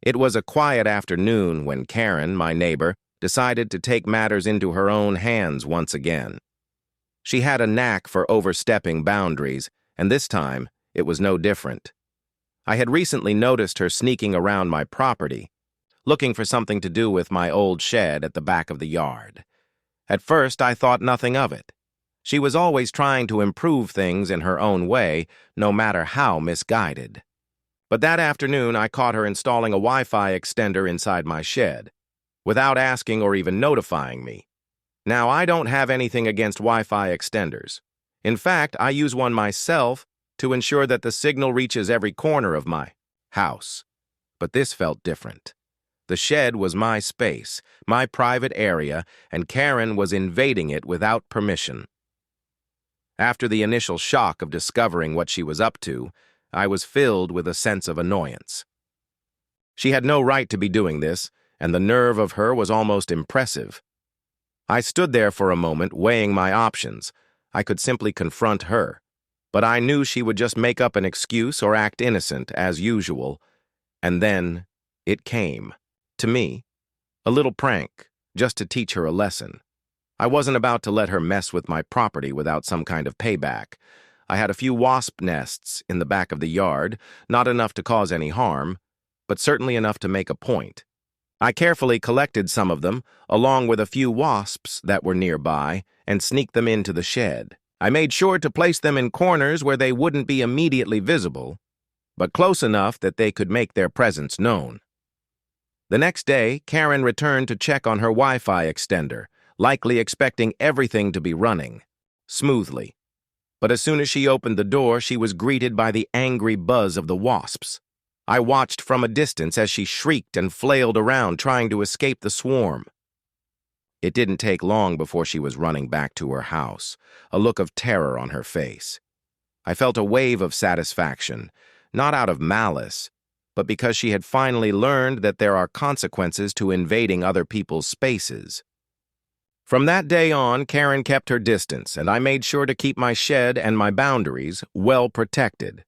It was a quiet afternoon when Karen, my neighbor, decided to take matters into her own hands once again. She had a knack for overstepping boundaries, and this time it was no different. I had recently noticed her sneaking around my property, looking for something to do with my old shed at the back of the yard. At first, I thought nothing of it. She was always trying to improve things in her own way, no matter how misguided. But that afternoon, I caught her installing a Wi-Fi extender inside my shed, without asking or even notifying me. Now, I don't have anything against Wi-Fi extenders. In fact, I use one myself to ensure that the signal reaches every corner of my house. But this felt different. The shed was my space, my private area, and Karen was invading it without permission. After the initial shock of discovering what she was up to, I was filled with a sense of annoyance. She had no right to be doing this, and the nerve of her was almost impressive. I stood there for a moment, weighing my options. I could simply confront her, but I knew she would just make up an excuse or act innocent, as usual. And then it came. To me, a little prank, just to teach her a lesson. I wasn't about to let her mess with my property without some kind of payback. I had a few wasp nests in the back of the yard, not enough to cause any harm, but certainly enough to make a point. I carefully collected some of them, along with a few wasps that were nearby, and sneaked them into the shed. I made sure to place them in corners where they wouldn't be immediately visible, but close enough that they could make their presence known. The next day, Karen returned to check on her Wi-Fi extender, likely expecting everything to be running smoothly. But as soon as she opened the door, she was greeted by the angry buzz of the wasps. I watched from a distance as she shrieked and flailed around, trying to escape the swarm. It didn't take long before she was running back to her house, a look of terror on her face. I felt a wave of satisfaction, not out of malice, but because she had finally learned that there are consequences to invading other people's spaces. From that day on, Karen kept her distance, and I made sure to keep my shed and my boundaries well protected.